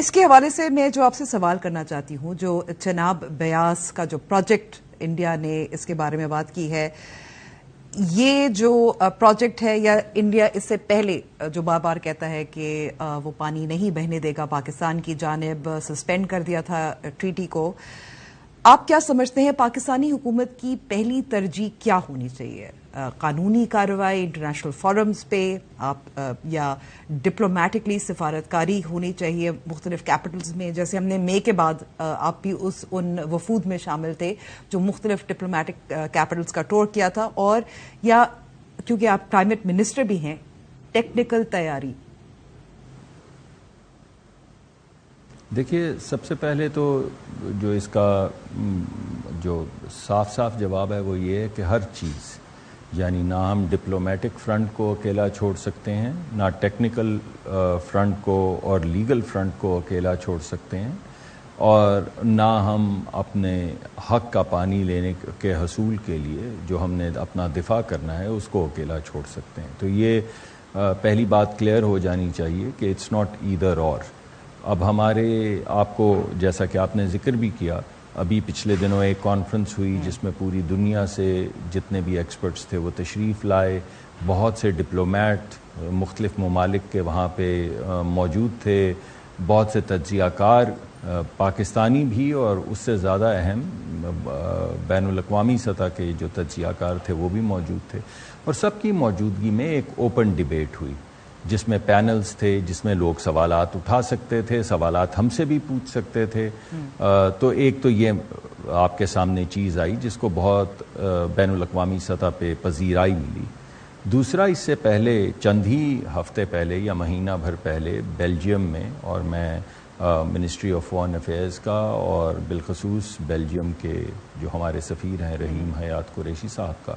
اس کے حوالے سے میں جو آپ سے سوال کرنا چاہتی ہوں، جو چناب بیاس کا جو پروجیکٹ انڈیا نے اس کے بارے میں بات کی ہے، یہ جو پروجیکٹ ہے یا انڈیا اس سے پہلے جو بار بار کہتا ہے کہ وہ پانی نہیں بہنے دے گا، پاکستان کی جانب سسپینڈ کر دیا تھا ٹریٹی کو، آپ کیا سمجھتے ہیں پاکستانی حکومت کی پہلی ترجیح کیا ہونی چاہیے؟ قانونی کارروائی انٹرنیشنل فورمز پہ یا ڈپلومیٹکلی سفارتکاری ہونی چاہیے مختلف کیپٹلز میں؟ جیسے ہم نے مئی کے بعد آپ بھی ان وفود میں شامل تھے جو مختلف ڈپلومیٹک کیپٹلز کا ٹور کیا تھا، اور یا کیونکہ آپ کلائمیٹ منسٹر بھی ہیں، ٹیکنیکل تیاری؟ دیکھیے، سب سے پہلے تو جو اس کا جو صاف جواب ہے وہ یہ ہے کہ ہر چیز، یعنی نہ ہم ڈپلومیٹک فرنٹ کو اکیلا چھوڑ سکتے ہیں، نہ ٹیکنیکل فرنٹ کو اور لیگل فرنٹ کو اکیلا چھوڑ سکتے ہیں، اور نہ ہم اپنے حق کا پانی لینے کے حصول کے لیے جو ہم نے اپنا دفاع کرنا ہے اس کو اکیلا چھوڑ سکتے ہیں۔ تو یہ پہلی بات کلیئر ہو جانی چاہیے کہ اٹس ناٹ ایدر اور۔ اب ہمارے آپ کو جیسا کہ آپ نے ذکر بھی کیا، ابھی پچھلے دنوں ایک کانفرنس ہوئی جس میں پوری دنیا سے جتنے بھی ایکسپرٹس تھے وہ تشریف لائے، بہت سے ڈپلومیٹ مختلف ممالک کے وہاں پہ موجود تھے، بہت سے تجزیہ کار پاکستانی بھی اور اس سے زیادہ اہم بین الاقوامی سطح کے جو تجزیہ کار تھے وہ بھی موجود تھے، اور سب کی موجودگی میں ایک اوپن ڈیبیٹ ہوئی جس میں پینلز تھے، جس میں لوگ سوالات اٹھا سکتے تھے، سوالات ہم سے بھی پوچھ سکتے تھے۔ تو ایک تو یہ آپ کے سامنے چیز آئی جس کو بہت بین الاقوامی سطح پہ پذیرائی ملی۔ دوسرا، اس سے پہلے چند ہی ہفتے پہلے یا مہینہ بھر پہلے بیلجیم میں، اور میں منسٹری آف فارن افیئرز کا اور بالخصوص بیلجیم کے جو ہمارے سفیر ہیں رحیم حیات قریشی صاحب کا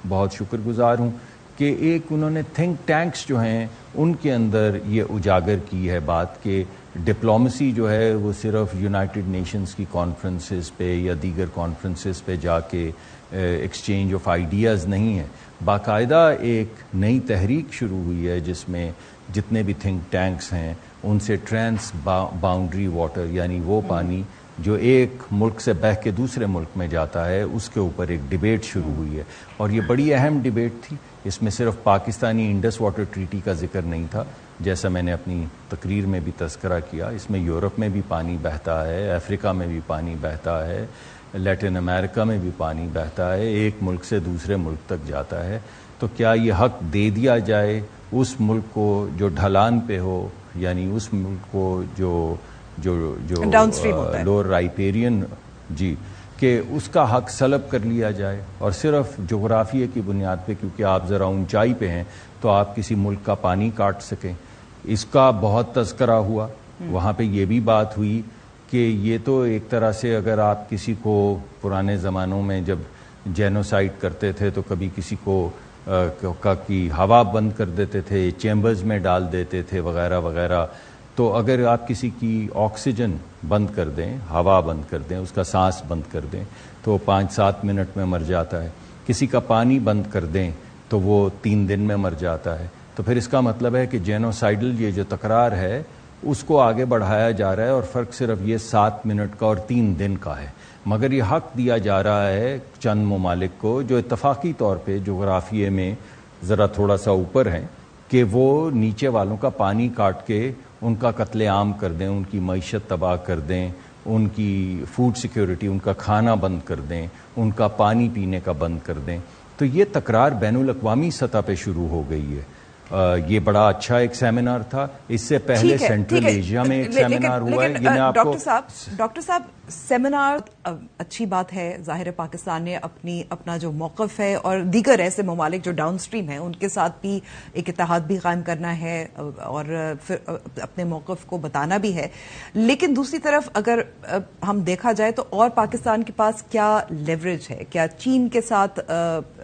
بہت شکر گزار ہوں کہ ایک انہوں نے تھنک ٹینکس جو ہیں ان کے اندر یہ اجاگر کی ہے بات کہ ڈپلومسی جو ہے وہ صرف یونائٹڈ نیشنز کی کانفرنسز پہ یا دیگر کانفرنسز پہ جا کے ایکسچینج آف آئیڈیاز نہیں ہے، باقاعدہ ایک نئی تحریک شروع ہوئی ہے جس میں جتنے بھی تھنک ٹینکس ہیں ان سے ٹرانس باؤنڈری واٹر، یعنی وہ پانی جو ایک ملک سے بہہ کے دوسرے ملک میں جاتا ہے، اس کے اوپر ایک ڈیبیٹ شروع ہوئی ہے، اور یہ بڑی اہم ڈیبیٹ تھی۔ اس میں صرف پاکستانی انڈس واٹر ٹریٹی کا ذکر نہیں تھا، جیسا میں نے اپنی تقریر میں بھی تذکرہ کیا، اس میں یورپ میں بھی پانی بہتا ہے، افریقہ میں بھی پانی بہتا ہے، لیٹن امریکہ میں بھی پانی بہتا ہے، ایک ملک سے دوسرے ملک تک جاتا ہے۔ تو کیا یہ حق دے دیا جائے اس ملک کو جو ڈھلان پہ ہو، یعنی اس ملک کو جو لوور رائپیرین جی، کہ اس کا حق سلب کر لیا جائے، اور صرف جغرافیے کی بنیاد پہ کیونکہ آپ ذرا اونچائی پہ ہیں تو آپ کسی ملک کا پانی کاٹ سکیں؟ اس کا بہت تذکرہ ہوا، وہاں پہ یہ بھی بات ہوئی کہ یہ تو ایک طرح سے اگر آپ کسی کو پرانے زمانوں میں جب جینوسائڈ کرتے تھے تو کبھی کسی کو کی ہوا بند کر دیتے تھے، چیمبرز میں ڈال دیتے تھے وغیرہ وغیرہ، تو اگر آپ کسی کی آکسیجن بند کر دیں، ہوا بند کر دیں، اس کا سانس بند کر دیں تو 5-7 منٹ میں مر جاتا ہے، کسی کا پانی بند کر دیں تو وہ 3 دن میں مر جاتا ہے۔ تو پھر اس کا مطلب ہے کہ جینوسائڈل یہ جو تکرار ہے اس کو آگے بڑھایا جا رہا ہے، اور فرق صرف یہ 7 منٹ کا اور 3 دن کا ہے، مگر یہ حق دیا جا رہا ہے چند ممالک کو جو اتفاقی طور پہ جغرافیے میں ذرا تھوڑا سا اوپر ہیں کہ وہ نیچے والوں کا پانی کاٹ کے ان کا قتل عام کر دیں، ان کی معیشت تباہ کر دیں، ان کی فوڈ سیکیورٹی، ان کا کھانا بند کر دیں، ان کا پانی پینے کا بند کر دیں۔ تو یہ تکرار بین الاقوامی سطح پہ شروع ہو گئی ہے۔ یہ بڑا اچھا ایک سیمینار تھا، اس سے پہلے سینٹرل ایشیا میں ایک سیمینار ہوا ہے، یہ میں آپ کو ڈاکٹر صاحب سیمینار اچھی بات ہے، ظاہر ہے پاکستان نے اپنا جو موقف ہے اور دیگر ایسے ممالک جو ڈاؤن سٹریم ہیں ان کے ساتھ بھی ایک اتحاد بھی قائم کرنا ہے اور پھر اپنے موقف کو بتانا بھی ہے، لیکن دوسری طرف اگر ہم دیکھا جائے تو اور پاکستان کے پاس کیا لیوریج ہے؟ کیا چین کے ساتھ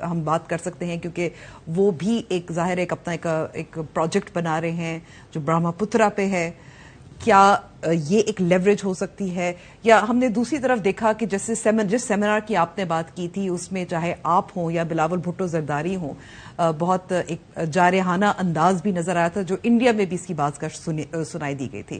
ہم بات کر سکتے ہیں کیونکہ وہ بھی ایک ظاہر ہے اپنا ایک پروجیکٹ بنا رہے ہیں جو برہما پترا پہ ہے، کیا یہ ایک لیوریج ہو سکتی ہے؟ یا ہم نے دوسری طرف دیکھا کہ جس سیمینار کی آپ نے بات کی تھی اس میں چاہے آپ ہوں یا بلاول بھٹو زرداری ہوں، بہت ایک جارحانہ انداز بھی نظر آیا تھا جو انڈیا میں بھی اس کی بات سنائی دی گئی تھی۔